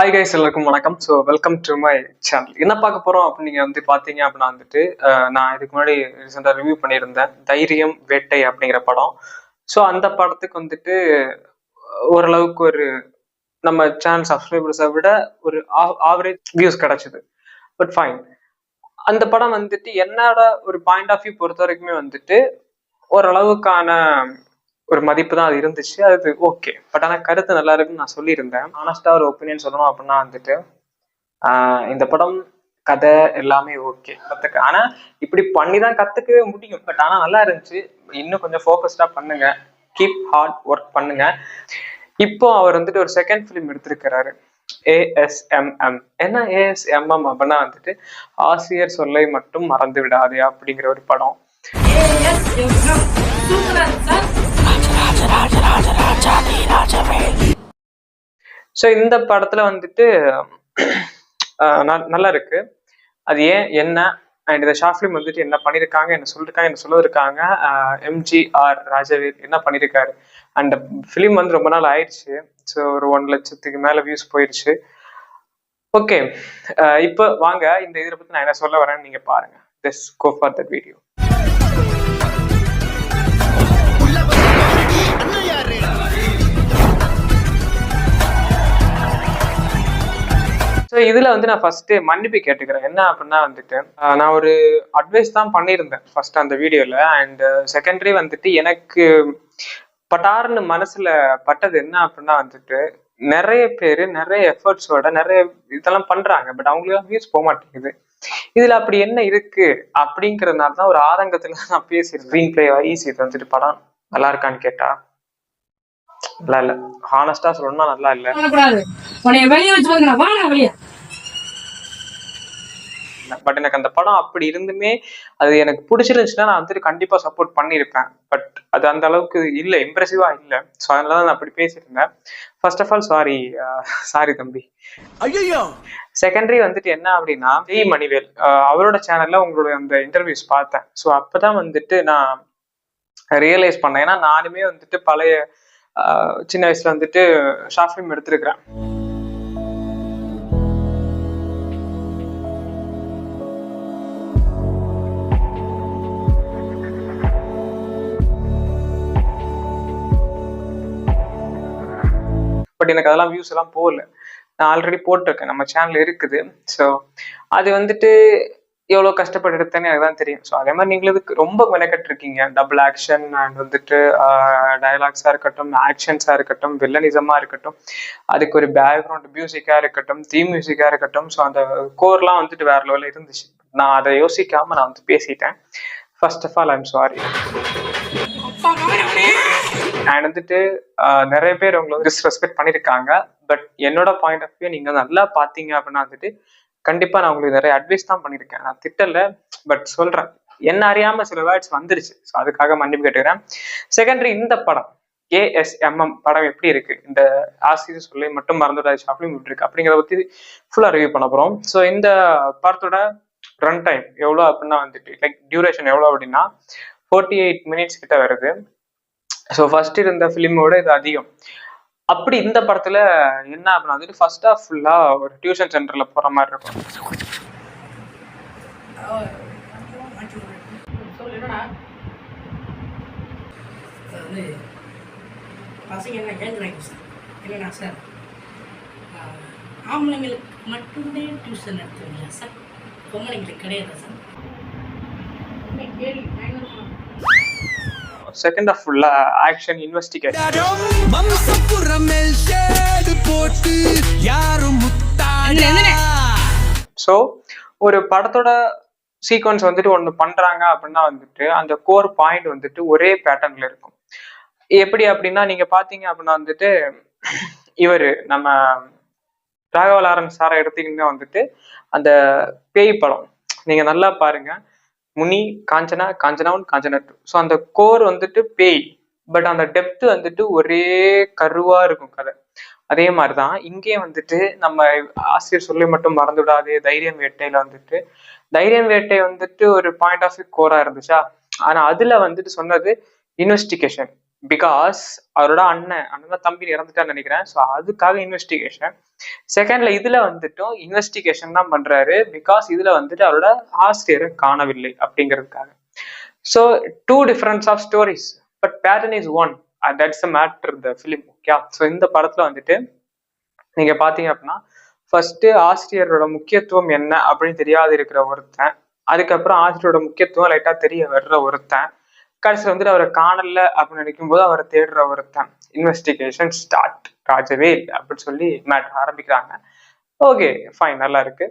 Hi guys, எல்லாருக்கும் வணக்கம். So welcome to my channel. என்ன பார்க்க போகிறோம் அப்படின்னு நீங்கள் வந்து பார்த்தீங்க அப்படின்னா வந்துட்டு நான் இதுக்கு முன்னாடி ரீசெண்டாக ரிவ்யூ பண்ணியிருந்தேன் தைரியம் வேட்டை அப்படிங்கிற படம். ஸோ அந்த படத்துக்கு வந்துட்டு ஓரளவுக்கு ஒரு நம்ம சேனல் சப்ஸ்கிரைபர்ஸை விட ஒரு ஆவரேஜ் வியூஸ் கிடச்சிது. பட் ஃபைன், அந்த படம் வந்துட்டு என்னோட ஒரு பாயிண்ட் ஆஃப் வியூ பொறுத்த வரைக்குமே வந்துட்டு ஓரளவுக்கான ஒரு மதிப்பு தான் அது இருந்துச்சு. அது ஓகே. பட் ஆனால் கருத்து நல்லா இருக்குன்னு நான் சொல்லியிருந்தேன். ஆனஸ்டா ஒரு ஒப்பீனியன் சொல்லணும் அப்படின்னா வந்துட்டு இந்த படம் கதை எல்லாமே ஓகே. ஆனா இப்படி பண்ணிதான் கத்துக்கவே முடியும். பட் ஆனா நல்லா இருந்துச்சு. இன்னும் கொஞ்சம் ஃபோக்கஸ்டா பண்ணுங்க, கீப் ஹார்ட் ஒர்க் பண்ணுங்க. இப்போ அவர் வந்துட்டு ஒரு செகண்ட் ஃபிலிம் எடுத்திருக்கிறாரு, ASMM. என்ன ASMM அப்படின்னா வந்துட்டு ஆசிரியர் சொல்லை மட்டும் மறந்து விடாதே அப்படிங்கிற ஒரு படம். ஸோ இந்த படத்துல வந்துட்டு நல்லா இருக்கு. அது ஏன் என்ன அண்ட் இந்த ஷார்ட் ஃபிலிம் வந்துட்டு என்ன பண்ணியிருக்காங்க, என்ன சொல்லியிருக்காங்க MGR ராஜவீர் என்ன பண்ணியிருக்காரு. அண்ட் ஃபிலிம் வந்து ரொம்ப நாள் ஆயிடுச்சு. ஸோ ஒரு 1 லட்சத்துக்கு மேல வியூஸ் போயிடுச்சு. ஓகே, இப்போ வாங்க இந்த இதை பத்தி நான் என்ன சொல்ல வரேன்னு நீங்க பாருங்க. Let's go for that video. So இதுல வந்து நான் ஃபர்ஸ்ட் மன்னிப்பு கேட்டுக்கிறேன். என்ன அப்படின்னா வந்துட்டு நான் ஒரு அட்வைஸ் தான் பண்ணியிருந்தேன் ஃபர்ஸ்ட் அந்த வீடியோல. அண்ட் செகண்டரி வந்துட்டு எனக்கு பட்டார்னு மனசுல பட்டது என்ன அப்படின்னா வந்துட்டு நிறைய பேர் நிறைய எஃபர்ட்ஸோட நிறைய இதெல்லாம் பண்றாங்க. பட் அவங்களுக்கு வியூஸ் போக மாட்டேங்குது. இதுல அப்படி என்ன இருக்கு அப்படிங்கிறதுனால தான் ஒரு ஆதங்கத்துல நான் பேசிடுறேன். ஸ்க்ரீன் பிளே வைஸ் இது வந்துட்டு படம் நல்லா இருக்கான்னு கேட்டா நல்லா இல்ல. ஹானஸ்டா சொல்லணும்னா நல்லா இல்ல. பட் எனக்கு அந்த படம் அப்படி இருந்துமே அது எனக்கு பிடிச்சிருந்துச்சுன்னா நான் வந்துட்டு கண்டிப்பா சப்போர்ட் பண்ணியிருப்பேன். பட் அது அந்த அளவுக்கு இல்லை, இம்ப்ரெசிவா இல்லை. ஸோ அதனாலதான் நான் அப்படி பேசியிருந்தேன். ஃபர்ஸ்ட் ஆஃப் ஆல் சாரி தம்பி. ஐயோ. செகண்டரி வந்துட்டு என்ன அப்படின்னா மணிவேல் அவரோட சேனல்ல உங்களோட அந்த இன்டர்வியூஸ் பார்த்தேன். ஸோ அப்பதான் வந்துட்டு நான் ரியலைஸ் பண்ணேன். ஏன்னா நானுமே வந்துட்டு பழைய சின்ன வயசுல வந்துட்டு ஷார்ட் ஃபிலிம் எடுத்திருக்கிறேன். பட் எனக்கு அதெல்லாம் வியூஸ் எல்லாம் போகல. நான் ஆல்ரெடி போட்டிருக்கேன், நம்ம சேனல் இருக்குது. ஸோ அது வந்துட்டு எவ்வளோ கஷ்டப்பட்டு எடுத்தேன்னு எனக்கு தான் தெரியும். ஸோ அதே மாதிரி நீங்களும் இதுக்கு ரொம்ப மெனக்கட்டு இருக்கீங்க. டபுள் ஆக்ஷன் அண்ட் வந்துட்டு டயலாக்ஸாக இருக்கட்டும், ஆக்ஷன்ஸாக இருக்கட்டும், வில்லனிசமாக இருக்கட்டும், அதுக்கு ஒரு பேக்ரவுண்ட் மியூசிக்காக இருக்கட்டும், தீம் மியூசிக்காக இருக்கட்டும். ஸோ அந்த கோர்லாம் வந்துட்டு வேற லெவலில் இருந்துச்சு. நான் அதை யோசிக்காம நான் வந்து பேசிட்டேன். First of all I'm sorry. And வந்துட்டு நிறைய பேர் உங்களை டிஸ்ரெஸ்பெக்ட் பண்ணியிருக்காங்க. பட் என்னோட பாயிண்ட் ஆஃப் வியூ நீங்க நல்லா பார்த்தீங்க அப்படின்னா வந்துட்டு கண்டிப்பா நான் உங்களுக்கு நிறைய அட்வைஸ் தான் பண்ணியிருக்கேன். நான் திட்டல, பட் சொல்றேன். என்ன அறியாம சில வேர்ட்ஸ் வந்துருச்சு. ஸோ அதுக்காக மன்னிப்பு கேட்டுக்கிறேன். செகண்டரி, இந்த படம் ASMM படம் எப்படி இருக்கு, இந்த ஆசிரியர் சொல்லி மட்டும் மறந்துடாது ஷாப்லையும் எப்படி இருக்கு அப்படிங்கிறத பத்தி ஃபுல்லா ரிவ்யூ பண்ண போறோம். ஸோ இந்த படத்தோட ரன் டைம் எவ்வளோ அப்படின்னா வந்துட்டு லைக் டியூரேஷன் எவ்வளோ அப்படின்னா 48 மினிட்ஸ் கிட்ட வருது. ஸோ ஃபர்ஸ்ட் இருந்த ஃபிலிமோட இது அதிகம். அப்படி இந்த படத்துல என்ன அப்படின்னா வந்துட்டு ஃபர்ஸ்ட் ஹாஃப் ஃபுல்லா ஒரு டியூஷன் சென்டர்ல போற மாதிரி இருக்கும். பசங்க என்ன கேட்குறாங்க சார், இல்லைண்ணா சார் ஆம்பளைங்களுக்கு மட்டுமே டியூஷன் எடுத்துருங்களா சார், பொம்பளைங்களுக்கு கிடையாதா சார்? செகண்ட் ஹாஃப் ஃபுல்லா ஆக்ஷன் இன்வெஸ்டிகேஷன். ஸோ ஒரு படத்தோட சீக்வன்ஸ் வந்துட்டு ஒன்று பண்றாங்க அப்படின்னா வந்துட்டு அந்த கோர் பாயிண்ட் வந்துட்டு ஒரே பேட்டர்ன்ல இருக்கும். எப்படி அப்படின்னா நீங்க பாத்தீங்க அப்படின்னா வந்துட்டு இவரு நம்ம ராகவலாரன் சாரை எடுத்தீங்கன்னா வந்துட்டு அந்த பேய் படம் நீங்க நல்லா பாருங்க. முனி, காஞ்சனா, காஞ்சனா 1, காஞ்சனா 2. ஸோ அந்த கோர் வந்துட்டு பேய், பட் அந்த டெப்த் வந்துட்டு ஒரே கருவா இருக்கும் கதை. அதே மாதிரிதான் இங்கேயும் வந்துட்டு நம்ம ஆசிரியர் சொல்லி மட்டும் மறந்து விடாது தைரியம் வேட்டையில வந்துட்டு தைரியம் வேட்டை வந்துட்டு ஒரு பாயிண்ட் ஆஃப் வியூ கோரா இருந்துச்சா. ஆனா அதுல வந்துட்டு சொன்னது இன்வெஸ்டிகேஷன். பிகாஸ் அவரோட அண்ணன் தம்பி இறந்துட்டான்னு நினைக்கிறேன். ஸோ அதுக்காக இன்வெஸ்டிகேஷன். செகண்ட்ல இதுல வந்துட்டும் இன்வெஸ்டிகேஷன் தான் பண்றாரு. பிகாஸ் இதுல வந்துட்டு அவரோட ஆசிரியரை காணவில்லை அப்படிங்கிறதுக்காக. So 2 difference of stories but pattern is one. That's the matter the film. Okay. So இந்த படத்துல வந்துட்டு நீங்க பாத்தீங்க அப்படின்னா ஃபர்ஸ்ட் ஆசிரியரோட முக்கியத்துவம் என்ன அப்படின்னு தெரியாது இருக்கிற ஒருத்தன், அதுக்கப்புறம் ஆசிரியரோட முக்கியத்துவம் லைட்டா தெரிய வர்ற ஒருத்தன், கடைசியில் வந்துட்டு அவரை காணல அப்படின்னு நினைக்கும் போது அவரை தேடுற ஒருத்தன். Investigation start. ராஜவேல் அப்படின்னு சொல்லி மேட்டர் ஆரம்பிக்கிறாங்க. ஓகே ஃபைன், நல்லா இருக்கு.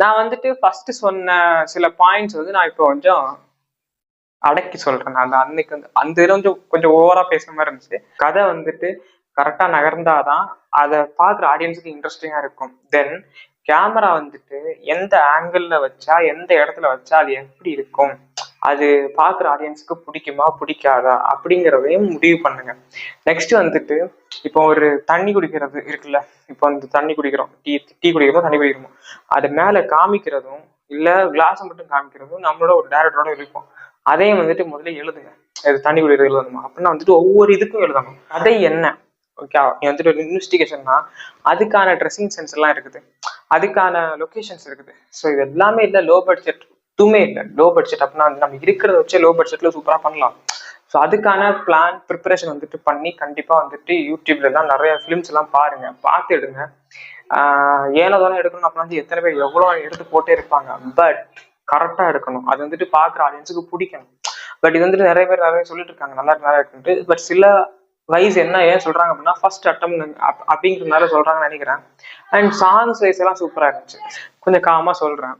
நான் வந்துட்டு ஃபர்ஸ்ட் சொன்ன சில பாயிண்ட்ஸ் வந்து நான் இப்போ கொஞ்சம் அடக்கி சொல்றேன். நான் அன்னைக்கு வந்து அந்த இதுல கொஞ்சம் ஓவரா பேசுற மாதிரி இருந்துச்சு. கதை வந்துட்டு கரெக்டா நகர்ந்தாதான் அதை பார்க்குற ஆடியன்ஸுக்கு இன்ட்ரெஸ்டிங்கா இருக்கும். தென் கேமரா வந்துட்டு எந்த ஆங்கிள் வச்சா எந்த இடத்துல வச்சா அது எப்படி இருக்கும், அது பார்க்குற ஆடியன்ஸுக்கு பிடிக்குமா பிடிக்காதா அப்படிங்கிறதையும் முடிவு பண்ணுங்க. நெக்ஸ்ட் வந்துட்டு இப்போ ஒரு தண்ணி குடிக்கிறது இருக்குல்ல, இப்போ வந்து தண்ணி குடிக்கிறோம், டீ குடிக்கிறோம், தண்ணி குடிக்கிறோம், அது மேல காமிக்கிறதும் இல்ல கிளாஸ் மட்டும் காமிக்கிறதும் நம்மளோட ஒரு டேரக்டரோட இருக்கும். அதையும் வந்துட்டு முதல்ல எழுதுங்க. இது தண்ணி குடிக்கிறது எழுதணுமா அப்படின்னா வந்துட்டு ஒவ்வொரு இதுக்கும் எழுதணும். அதை என்ன ஓகே, நீ வந்துட்டு ஒரு இன்வெஸ்டிகேஷன்னா அதுக்கான ட்ரெஸ்ஸிங் சென்ஸ் எல்லாம் இருக்குது, அதுக்கான லொகேஷன்ஸ் இருக்குது. ஸோ இது எல்லாமே இல்லை லோ பட்ஜெட், எதுவுமே இல்லை லோ பட்ஜெட் அப்படின்னா வந்து நம்ம இருக்கிறத வச்சு லோ பட்ஜெட்ல சூப்பரா பண்ணலாம். ஸோ அதுக்கான பிளான் ப்ரிப்பரேஷன் வந்துட்டு பண்ணி கண்டிப்பா வந்துட்டு யூடியூப்ல எல்லாம் நிறைய ஃபிலிம்ஸ் எல்லாம் பாருங்க, பார்த்து எடுங்க. ஏனோ தானே எடுக்கணும் அப்படின்னா வந்து எத்தனை பேர் எவ்வளோ எடுத்து போட்டே இருப்பாங்க. பட் கரெக்டா எடுக்கணும், அது வந்துட்டு பாக்குற ஆடியன்ஸுக்கு பிடிக்கணும். பட் இது வந்துட்டு நிறைய பேர் நிறைய சொல்லிட்டு இருக்காங்க நல்லா நல்லா இருக்குன்ட்டு. பட் சில வைஸ் என்ன ஏன் சொல்றாங்க அப்படின்னா ஃபர்ஸ்ட் அட்டம் அப்படிங்கிறதுனால சொல்றாங்கன்னு நினைக்கிறேன். அண்ட் சாங்ஸ் வைஸ் எல்லாம் சூப்பரா இருந்துச்சு. கொஞ்சம் காமா சொல்றேன்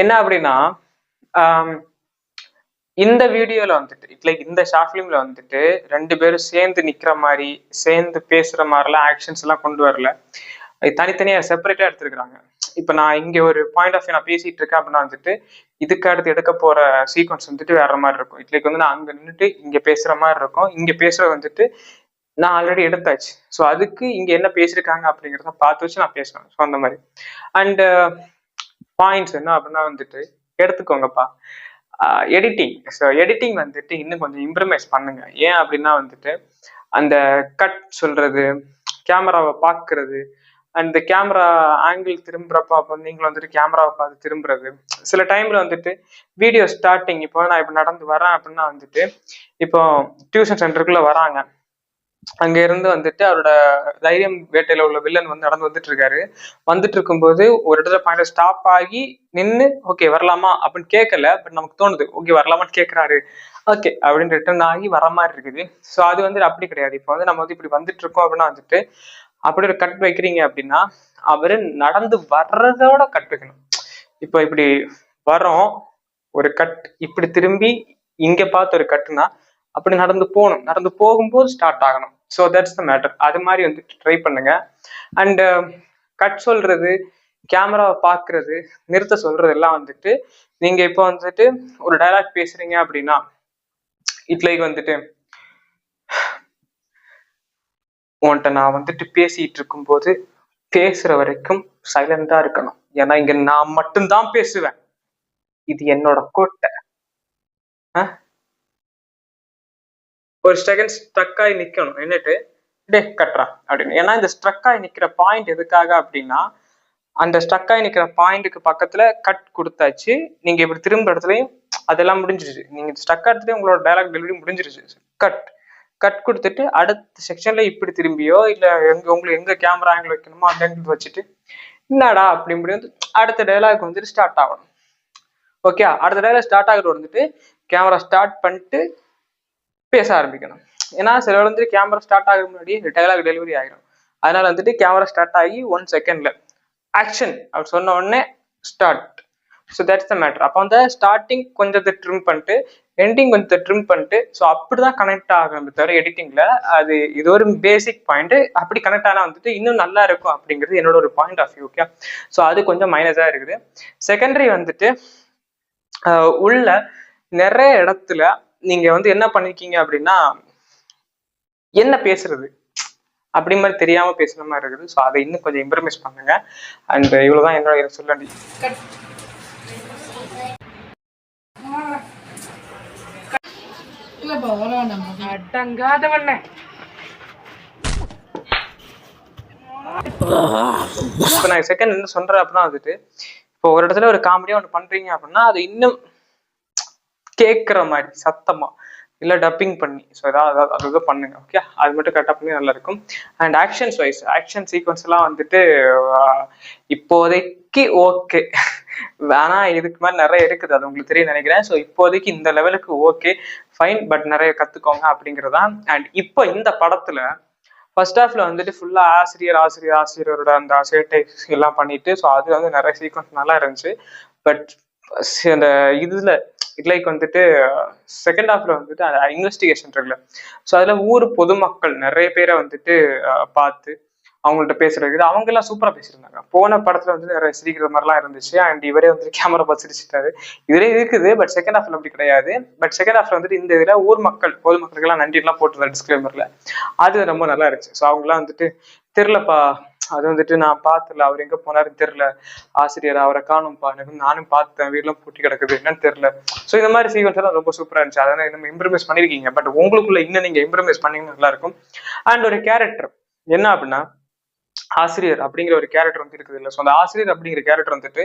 என்ன அப்படின்னா, இந்த வீடியோல வந்துட்டு லைக் இந்த ஷார்ட் ஃபிலிம்ல வந்துட்டு 2 பேரும் சேர்ந்து நிக்கிற மாதிரி சேர்ந்து பேசுற மாதிரிலாம் ஆக்ஷன்ஸ் எல்லாம் கொண்டு வரல. தனித்தனியா செப்பரேட்டா எடுத்துருக்காங்க. இப்ப நான் இங்க ஒரு பாயிண்ட் ஆஃப் வியூ நான் பேசிட்டு இருக்கேன் அப்படின்னா வந்துட்டு இதுக்கு அடுத்து எடுக்க போற சீக்வன்ஸ் வந்துட்டு வேற மாதிரி இருக்கும். லைக் வந்து நான் அங்க நின்றுட்டு இங்க பேசுற மாதிரி இருக்கும். இங்க பேசுறது வந்துட்டு நான் ஆல்ரெடி எடுத்தாச்சு. ஸோ அதுக்கு இங்க என்ன பேசியிருக்காங்க அப்படிங்கிறத பார்த்து வச்சு நான் பேசுவேன். ஸோ அந்த மாதிரி அண்ட் பாயிண்ட்ஸ் என்ன அப்படின்னா வந்துட்டு எடுத்துக்கோங்கப்பா. எடிட்டிங். ஸோ எடிட்டிங் வந்துட்டு இன்னும் கொஞ்சம் இம்ப்ரமைஸ் பண்ணுங்க. ஏன் அப்படின்னா வந்துட்டு அந்த கட் சொல்றது, கேமராவை பார்க்கறது, அண்ட் கேமரா ஆங்கிள் திரும்புறப்ப அப்போ நீங்களும் வந்துட்டு கேமராவை பார்த்து திரும்புறது. சில டைம்ல வந்துட்டு வீடியோ ஸ்டார்டிங் இப்போ நான் இப்போ நடந்து வரேன் அப்படின்னா வந்துட்டு இப்போ டியூஷன் சென்டருக்குள்ள வராங்க, அங்க இருந்து வந்துட்டு அவரோட தைரியம் வேட்டையில உள்ள வில்லன் வந்து நடந்து வந்துட்டு இருக்கும்போது ஒரு இடத்துல பாயிண்ட் ஸ்டாப் ஆகி நின்று ஓகே வரலாமா அப்படின்னு கேட்கல. பட் நமக்கு தோணுது ஓகே வரலாமான்னு கேட்கறாரு, ஓகே அப்படின்னு ரிட்டர்ன் ஆகி வர மாதிரி இருக்குது. ஸோ அது வந்து அப்படி கிடையாது. இப்போ வந்து நம்ம வந்து இப்படி வந்துட்டு இருக்கோம் அப்படின்னா வந்துட்டு அப்படி ஒரு கட் வைக்கிறீங்க அப்படின்னா அவரு நடந்து வர்றதோட கட் வைக்கணும். இப்போ இப்படி வரோம் ஒரு கட், இப்படி திரும்பி இங்க பார்த்து ஒரு கட்டுனா அப்படி நடந்து போகணும், நடந்து போகும்போது ஸ்டார்ட் ஆகணும். So that's the matter. அது மாதிரி வந்துட்டு ட்ரை பண்ணுங்க. அண்ட் கட் சொல்றது, கேமராவை பார்க்கறது, நிறுத்த சொல்றது எல்லாம் வந்துட்டு நீங்க இப்போ வந்துட்டு ஒரு டைலாக் பேசுறீங்க அப்படின்னா லைக் வந்துட்டு உன்கிட்ட நான் வந்துட்டு பேசிட்டு இருக்கும்போது பேசுற வரைக்கும் சைலண்டா இருக்கணும். ஏன்னா இங்க நான் மட்டும்தான் பேசுவேன், இது என்னோட கோட்டை. ஒரு செகண்ட் ஸ்ட்ரக் ஆகி நிக்கணும், என்னட்டு டே கட்டுறா அப்படின்னு. ஏன்னா இந்த ஸ்ட்ரக் ஆகி நிக்கிற பாயிண்ட் எதுக்காக அப்படின்னா அந்த ஸ்ட்ரக் ஆகி நிக்கிற பாயிண்ட்டுக்கு பக்கத்துல கட் கொடுத்தாச்சு. நீங்க இப்படி திரும்ப இடத்துலயும் அதெல்லாம் முடிஞ்சிருச்சு. நீங்க ஸ்ட்ரக் இடத்துலயும் உங்களோட டைலாக் டெலிவரி முடிஞ்சிருச்சு. கட் கொடுத்துட்டு அடுத்த செக்ஷன்ல இப்படி திரும்பியோ இல்ல உங்களுக்கு எங்க கேமரா ஆங்கிள் வைக்கணுமோ அந்த ஆங்கிள் வச்சுட்டு என்னடா அப்படி இப்படி வந்து அடுத்த டைலாக் வந்துட்டு ஸ்டார்ட் ஆகணும். ஓகே, அடுத்த டைலாக் ஸ்டார்ட் ஆகிட்டு வந்துட்டு கேமரா ஸ்டார்ட் பண்ணிட்டு பேச ஆரம்பிக்கணும். ஏன்னா சில வந்துட்டு கேமரா ஸ்டார்ட் ஆக முன்னாடி டைலாக் டெலிவரி ஆகிடும். அதனால வந்துட்டு கேமரா ஸ்டார்ட் ஆகி 1 செகண்ட்ல ஆக்ஷன் அப்படி சொன்ன உடனே start. So that's the matter. அப்போ வந்து ஸ்டார்டிங் கொஞ்சத்தை ட்ரிம் பண்ணிட்டு எண்டிங் கொஞ்சத்தை ட்ரிம் பண்ணிட்டு ஸோ அப்படிதான் கனெக்ட் ஆகும் தவிர எடிட்டிங்ல அது இது ஒரு பேசிக் பாயிண்ட். அப்படி கனெக்ட் ஆனால் வந்துட்டு இன்னும் நல்லா இருக்கும் அப்படிங்கிறது என்னோட ஒரு point of view. Okay, so அது கொஞ்சம் மைனஸா இருக்குது. செகண்டரி வந்துட்டு உள்ள நிறைய இடத்துல நீங்க வந்து என்ன பண்ணிருக்கீங்க அப்படின்னா என்ன பேசுறது அப்படி மாதிரி தெரியாம பேசுற மாதிரி இருக்குது. ஸோ அதை இன்னும் கொஞ்சம் இம்ப்ரமைஸ் பண்ணுங்க. அண்ட் இவ்வளவுதான் என்னோட சொல்ல அடங்காதவண்ண. இப்போ நான் செகண்ட் என்ன சொல்றேன் அப்படின்னா வந்துட்டு, இப்போ ஒரு இடத்துல ஒரு காமெடியா ஒன்று பண்றீங்க அப்படின்னா அது இன்னும் கேட்குற மாதிரி சத்தமா இல்லை டப்பிங் பண்ணி, ஸோ ஏதாவது அது பண்ணுங்க. ஓகே, அது மட்டும் கரெக்டாக பண்ணி நல்லா இருக்கும். And actions wise action sequence எல்லாம் வந்துட்டு இப்போதைக்கு ஓகே, வேணா இதுக்கு மேலே நிறைய இருக்குது, அது உங்களுக்கு தெரியும் நினைக்கிறேன். ஸோ இப்போதைக்கு இந்த லெவலுக்கு ஓகே ஃபைன், பட் நிறைய கற்றுக்கோங்க அப்படிங்கிறதான். அண்ட் இப்போ இந்த படத்துல ஃபர்ஸ்ட் ஹாஃப்ல வந்துட்டு ஃபுல்லா ஆசிரியரோட அந்த சேட்டை எல்லாம் பண்ணிட்டு, ஸோ அது வந்து நிறைய சீக்வன்ஸ் நல்லா இருந்துச்சு. பட் அந்த இதுல லைக் வந்துட்டு செகண்ட் ஹாஃப்ல வந்துட்டு அந்த இன்வெஸ்டிகேஷன் இருக்குல்ல, ஸோ அதுல ஊர் பொதுமக்கள் நிறைய பேரை வந்துட்டு பார்த்து அவங்கள்ட்ட பேசுறது, அவங்க எல்லாம் சூப்பரா பேசியிருந்தாங்க. போன படத்துல வந்து நிறைய சிரிக்கிற மாதிரிலாம் இருந்துச்சு. அண்ட் இவரே வந்து கேமரா பார்த்து சிரிச்சிட்டாரு. இதுல இருக்குது, பட் செகண்ட் ஹாஃப்ல அப்படி கிடையாது. பட் செகண்ட் ஹாஃப்ல வந்துட்டு இந்த இதுல ஊர் மக்கள் பொதுமக்களுக்கு எல்லாம் நன்றி எல்லாம் போட்டுருந்தாரு டிஸ்கிளைமர்ல, அது ரொம்ப நல்லா இருந்துச்சு. ஸோ அவங்கலாம் வந்துட்டு தெரிலப்பா, அது வந்துட்டு நான் பார்த்தல, அவர் எங்க போனாருன்னு தெரியல, ஆசிரியர் அவரை காணும்பா, நானும் பார்த்தேன், வீடெல்லாம் பூட்டி கிடக்குது, என்னன்னு தெரியல. ஸோ இந்த மாதிரி சீக்வன்ஸ் எல்லாம் ரொம்ப சூப்பரா இருந்துச்சு. அதனால நம்ம இம்ப்ரூவைஸ் பண்ணிருக்கீங்க, பட் உங்களுக்குள்ள இன்னும் நீங்க இம்ப்ரூவைஸ் பண்ணீங்கன்னா நல்லா இருக்கும். அண்ட் ஒரு கேரக்டர் என்ன அப்படின்னா, ஆசிரியர் அப்படிங்கிற ஒரு கேரக்டர் வந்து இருக்குது இல்லை. ஸோ அந்த ஆசிரியர் அப்படிங்கிற கேரக்டர் வந்துட்டு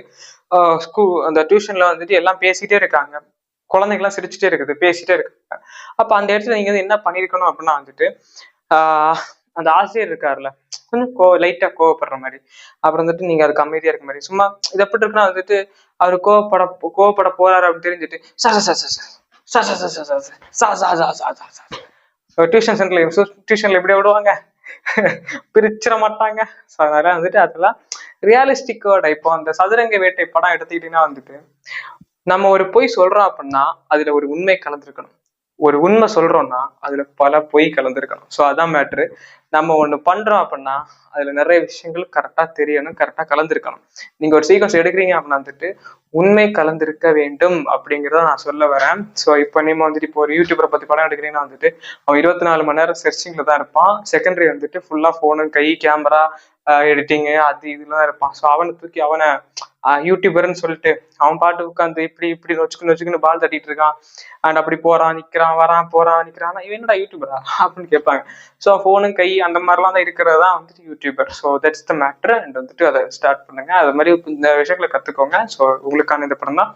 அந்த டியூஷன்ல வந்துட்டு எல்லாம் பேசிட்டே இருக்காங்க, குழந்தைங்களாம் சிரிச்சுட்டே இருக்குது, பேசிட்டே இருக்காங்க. அப்ப அந்த இடத்துல நீங்க வந்து என்ன பண்ணிருக்கணும் அப்படின்னா வந்துட்டு, அந்த ஆசிரியர் இருக்காருல்ல, கொஞ்சம் லைட்டா கோவப்படுற மாதிரி, அப்புறம் வந்துட்டு நீங்க அதுக்கு அமைதியா இருக்க மாதிரி, சும்மா இது எப்படி இருக்குன்னா வந்துட்டு அவரு கோவப்பட போறாரு அப்படின்னு தெரிஞ்சுட்டு டியூஷன் சென்டர்ல டியூஷன்ல எப்படி விடுவாங்க, பிரிச்சிட மாட்டாங்க. ஸோ அதனால வந்துட்டு அதெல்லாம் ரியாலிஸ்டிக்கோட. இப்போ அந்த சதுரங்க வேட்டை படம் எடுத்துக்கிட்டீங்கன்னா வந்துட்டு, நம்ம ஒரு பொய் சொல்றோம் அப்படின்னா அதுல ஒரு உண்மை கலந்துருக்கணும். ஒரு உண்மை சொல்றோம்னா அதுல பல பொய் கலந்துருக்கணும். ஸோ அதான் மேட்ரு. நம்ம ஒண்ணு பண்றோம் அப்படின்னா அதுல நிறைய விஷயங்கள் கரெக்டா தெரியணும், கரெக்டா கலந்துருக்கணும். நீங்க ஒரு சீக்வன்ஸ் எடுக்கிறீங்க அப்படின்னா வந்துட்டு உண்மை கலந்திருக்க வேண்டும் அப்படிங்கிறத நான் சொல்ல வரேன். ஸோ இப்போ நீங்க வந்துட்டு இப்போ ஒரு யூடியூபரை பத்தி படம் எடுக்கிறீங்கன்னா வந்துட்டு அவன் 24 மணி நேரம் சர்ச்சிங்ல தான் இருப்பான். செகண்டரி வந்துட்டு ஃபுல்லா போனு, கை, கேமரா, எடிட்டிங்கு, அது இதுலாம் இருப்பான். ஸோ அவனை தூக்கி அவனை யூடியூபர்னு சொல்லிட்டு அவன் பாட்டு உட்காந்து இப்படி இப்படி நொச்சுக்குன்னு பால் தட்டிட்டு இருக்கான். அண்ட் அப்படி போறான், நிக்கிறான், வரான், போறான், நிக்கிறான், இவன் என்னடா யூடியூபரா அப்படின்னு கேட்பாங்க. ஸோ ஃபோனு, கை அந்த மாதிரிலாம் தான் இருக்கிறதா வந்துட்டு YouTuber. So that's the matter. And வந்துட்டு அதை ஸ்டார்ட் பண்ணுங்க, அது மாதிரி இந்த விஷயங்களை கத்துக்கோங்க. ஸோ உங்களுக்கான இந்த படம் தான்.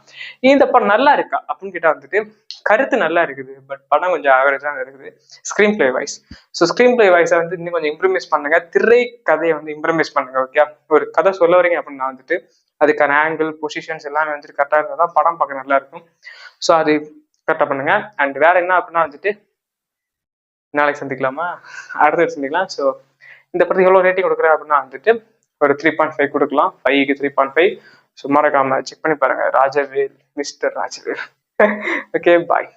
இந்த படம் நல்லா இருக்கா அப்படின்னு கேட்டா வந்துட்டு கருத்து நல்லா இருக்குது, பட் படம் கொஞ்சம் ஆவரேஜா இருக்குது screenplay wise. So screenplay வைஸை வந்து இன்னும் கொஞ்சம் இம்ப்ரூவைஸ் பண்ணுங்க. திரை கதையை வந்து இம்ப்ரூவைஸ் பண்ணுங்க. ஓகே, ஒரு கதை சொல்ல வரீங்க அப்படின்னா வந்துட்டு அதுக்கான ஆங்கிள், பொசிஷன்ஸ் எல்லாமே வந்துட்டு கரெக்டாக இருந்தால் தான் படம் பார்க்க நல்லா இருக்கும். ஸோ அது கரெக்டாக பண்ணுங்க. அண்ட் வேற என்ன அப்படின்னா வந்துட்டு நாளைக்கு சந்திக்கலாமா, அடுத்த சந்திக்கலாம். ஸோ இந்த படத்துக்கு எவ்வளோ ரேட்டிங் கொடுக்குறேன் அப்படின்னா வந்துட்டு ஒரு 3.5 கொடுக்கலாம். 5க்கு 3.5. ஸோ மறக்காம செக் பண்ணி பாருங்க. ராஜவேல், மிஸ்டர் ராஜவேல். ஓகே, பாய்.